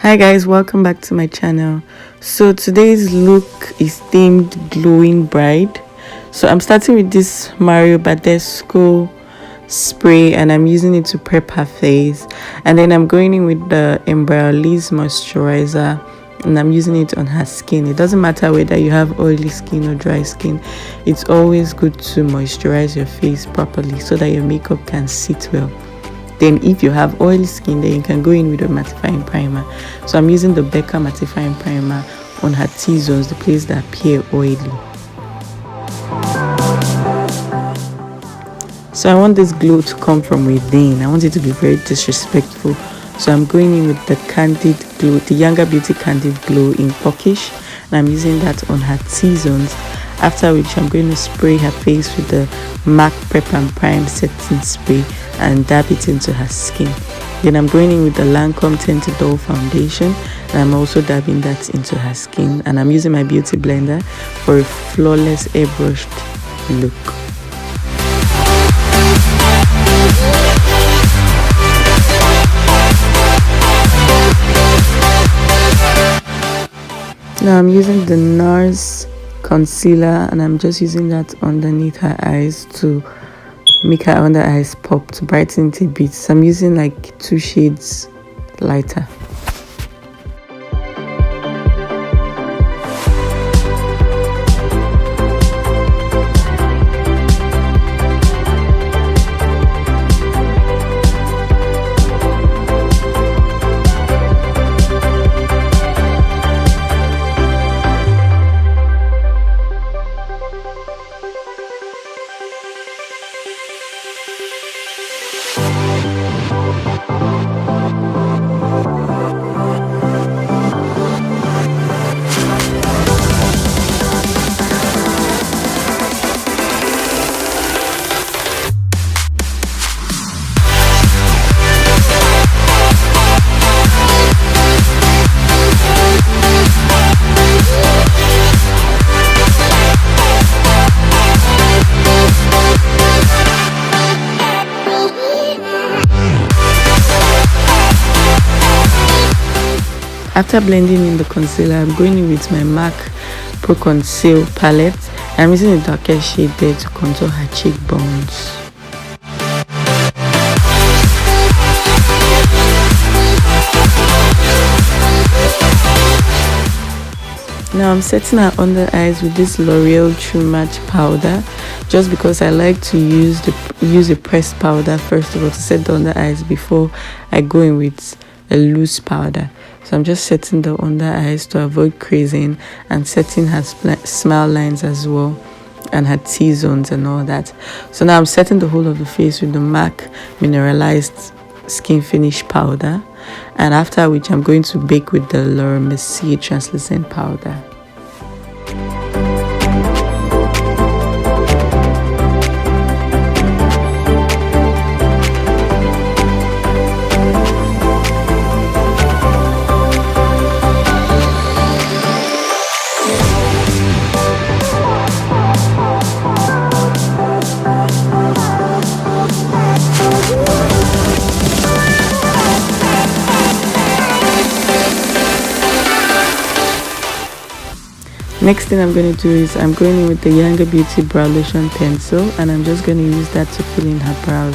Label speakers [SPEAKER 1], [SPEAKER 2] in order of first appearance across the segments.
[SPEAKER 1] Hi guys, welcome back to my channel. So today's look is themed glowing bride. So I'm starting with this Badesco spray and I'm using it to prep her face, and then I'm going in with the Embryolisse Moisturizer and I'm using it on her skin. It doesn't matter whether you have oily skin or dry skin, it's always good to moisturize your face properly so that your makeup can sit well. Then if you have oily skin, then you can go in with a mattifying primer. So I'm using the Becca mattifying primer on her T-zones, the place that appear oily. So I want this glow to come from within. I want it to be very disrespectful. So I'm going in with the Candid glow, the Yangabeauty Candid glow in Kporkish, and I'm using that on her T-zones. After which I'm going to spray her face with the MAC Prep and Prime setting spray and dab it into her skin. Then I'm going in with the Lancome Tinted Idole foundation and I'm also dabbing that into her skin, and I'm using my beauty blender for a flawless airbrushed look. Now I'm using the NARS Concealer and I'm just using that underneath her eyes to make her under eyes pop, to brighten it a bit. So I'm using like 2 shades lighter. After blending in the concealer, I'm going in with my MAC Pro Conceal palette. I'm using a darker shade there to contour her cheekbones. Now I'm setting her under eyes with this Loreal True Match powder, just because I like to use a pressed powder first of all to set the under eyes before I go in with a loose powder. So I'm just setting the under eyes to avoid crazing and setting her smile lines as well and her T-zones and all that. So now I'm setting the whole of the face with the MAC Mineralized Skin Finish powder, and after which I'm going to bake with the Mercier translucent powder. Next thing I'm going to do is I'm going in with the Yangabeauty Browlution pencil, and I'm just going to use that to fill in her brows.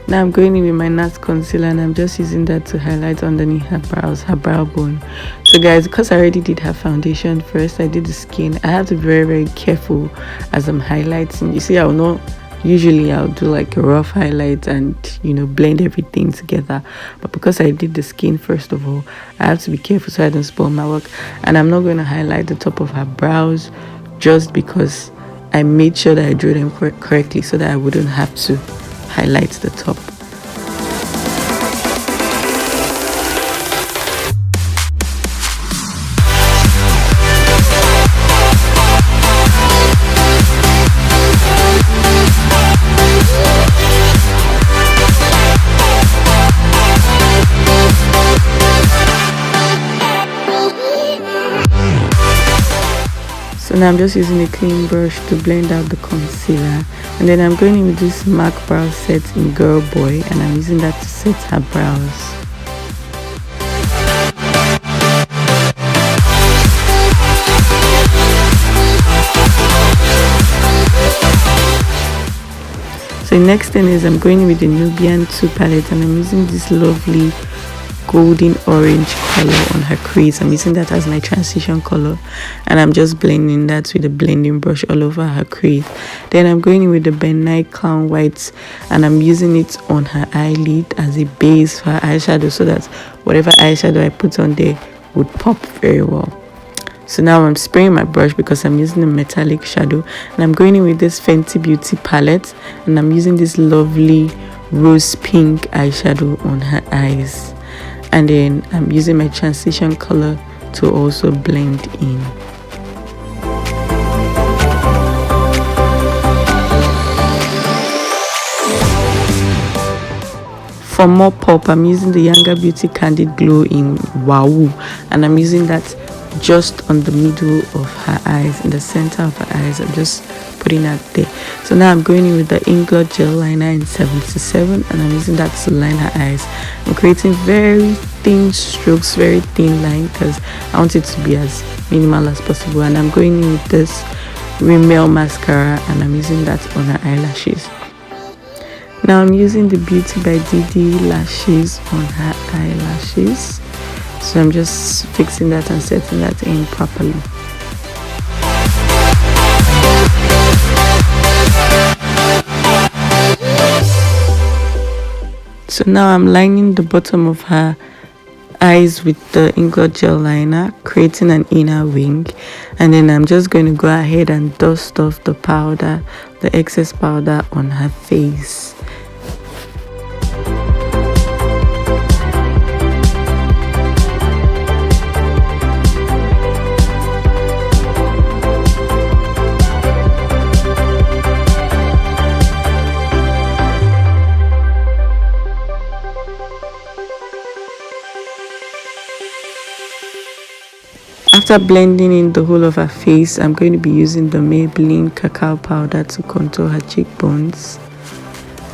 [SPEAKER 1] Now I'm going in with my NARS Concealer and I'm just using that to highlight underneath her brows, her brow bone. So guys, because I already did her foundation first, I did the skin. I have to be very careful as I'm highlighting. You see, usually I'll do like a rough highlight and blend everything together, but because I did the skin first of all, I have to be careful so I don't spoil my work. And I'm not going to highlight the top of her brows just because I made sure that I drew them correctly so that I wouldn't have to highlight the top. So now I'm just using a clean brush to blend out the concealer, and then I'm going in with this MAC brow set in Girl Boy, and I'm using that to set her brows. So the next thing is I'm going in with the Nuban 2 palette, and I'm using this lovely golden orange color on her crease. I'm using that as my transition color, and I'm just blending that with a blending brush all over her crease. Then I'm going in with the Nye Clown White, and I'm using it on her eyelid as a base for her eyeshadow, so that whatever eyeshadow I put on there would pop very well. So now I'm spraying my brush because I'm using a metallic shadow, and I'm going in with this Fenty Beauty palette, and I'm using this lovely rose pink eyeshadow on her eyes. And then I'm using my transition color to also blend in. For more pop, I'm using the Yangabeauty Candid Glow in Waawu, and I'm using that just on the middle of her eyes, in the center of her eyes. I'm just putting that there. So now I'm going in with the Inglot gel liner in 77, and I'm using that to line her eyes. I'm creating very thin strokes, very thin line, because I want it to be as minimal as possible. And I'm going in with this Rimmel mascara, and I'm using that on her eyelashes. Now I'm using the Beauty by Didi lashes on her eyelashes. So I'm just fixing that and setting that in properly. So now I'm lining the bottom of her eyes with the Inglot gel liner, creating an inner wing, and then I'm just going to go ahead and dust off the powder, the excess powder on her face. After blending in the whole of her face, I'm going to be using the Maybelline cacao powder to contour her cheekbones.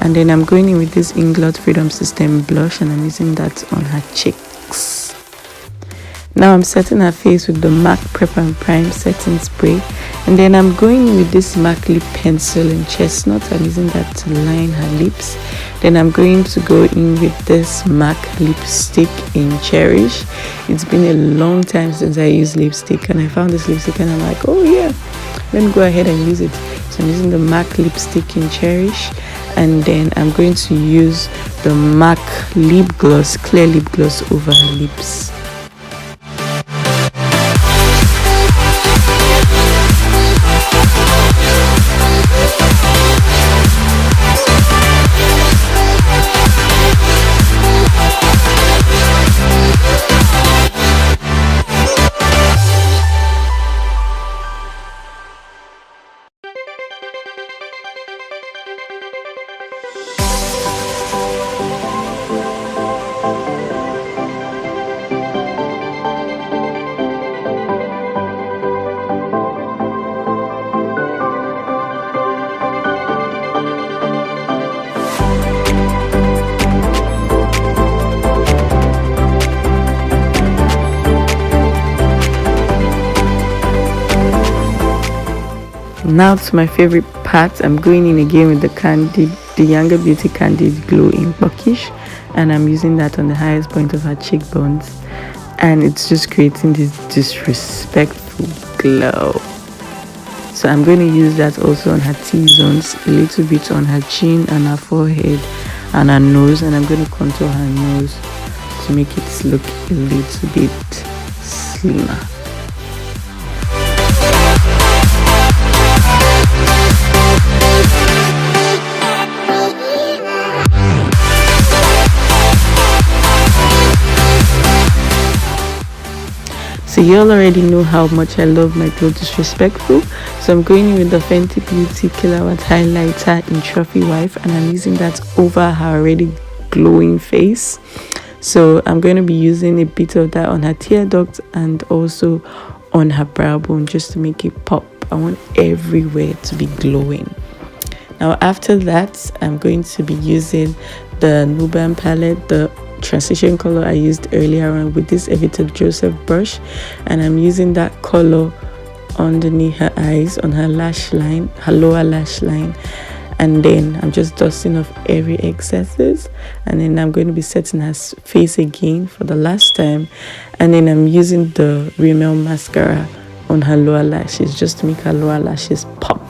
[SPEAKER 1] And then I'm going in with this Inglot Freedom System blush, and I'm using that on her cheeks. Now I'm setting her face with the MAC Prep and Prime setting spray. And then I'm going in with this MAC Lip Pencil in Chestnut. I'm using that to line her lips. Then I'm going to go in with this MAC lipstick in Cherish. It's been a long time since I used lipstick, and I found this lipstick and I'm like, oh yeah, let me go ahead and use it. So I'm using the MAC lipstick in Cherish, and then I'm going to use the MAC lip gloss, clear lip gloss over her lips. Now to my favorite part, I'm going in again with the Yangabeauty Candid Glow in Kporkish, and I'm using that on the highest point of her cheekbones, and it's just creating this disrespectful glow. So I'm going to use that also on her T-zones, a little bit on her chin and her forehead and her nose, and I'm going to contour her nose to make it look a little bit slimmer. you all already know how much I love my Glow Disrespectful, so I'm going in with the Fenty Beauty Killer White highlighter in Trophy Wife, and I'm using that over her already glowing face. So I'm going to be using a bit of that on her tear duct and also on her brow bone, just to make it pop. I want everywhere to be glowing. Now after that, I'm going to be using the Nuban palette, the transition color I used earlier on, with this Evita Joseph brush, and I'm using that color underneath her eyes, on her lash line, her lower lash line, and then I'm just dusting off every excesses, and then I'm going to be setting her face again for the last time, and then I'm using the Rimmel mascara on her lower lashes just to make her lower lashes pop.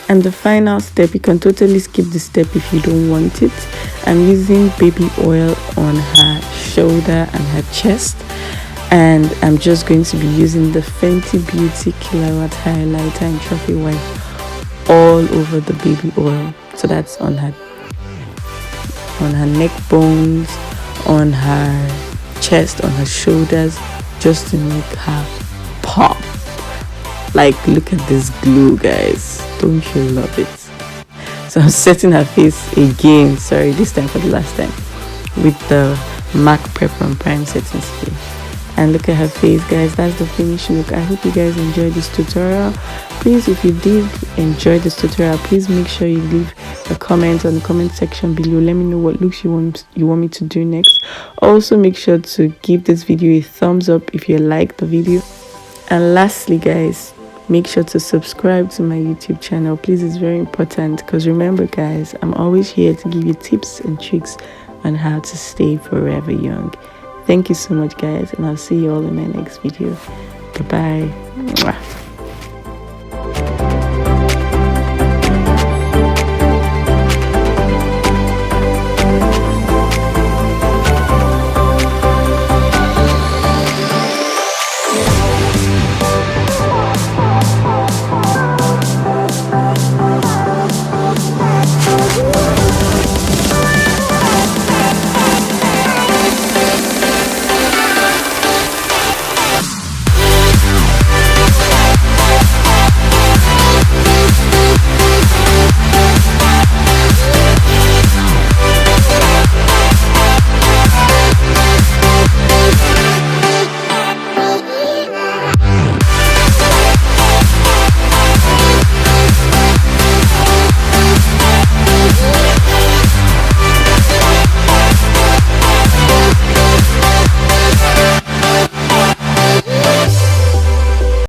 [SPEAKER 1] And the final step, you can totally skip this step if you don't want it. I'm using baby oil on her shoulder and her chest, and I'm just going to be using the Fenty Beauty Killer White highlighter in Trophy White all over the baby oil. So that's on her neck bones, on her chest, on her shoulders, just to make her pop. Like, look at this glue, guys. Don't you love it? So I'm setting her face again, sorry, this time for the last time, with the MAC Prep and Prime setting spray. And look at her face, guys. That's the finished look. I hope you guys enjoyed this tutorial. Please, if you did enjoy this tutorial, please make sure you leave a comment on the comment section below. Let me know what looks you want me to do next. Also, make sure to give this video a thumbs up if you like the video. And lastly, guys, make sure to subscribe to my YouTube channel. Please, it's very important, because remember, guys, I'm always here to give you tips and tricks on how to stay forever young. Thank you so much, guys, and I'll see you all in my next video. Goodbye.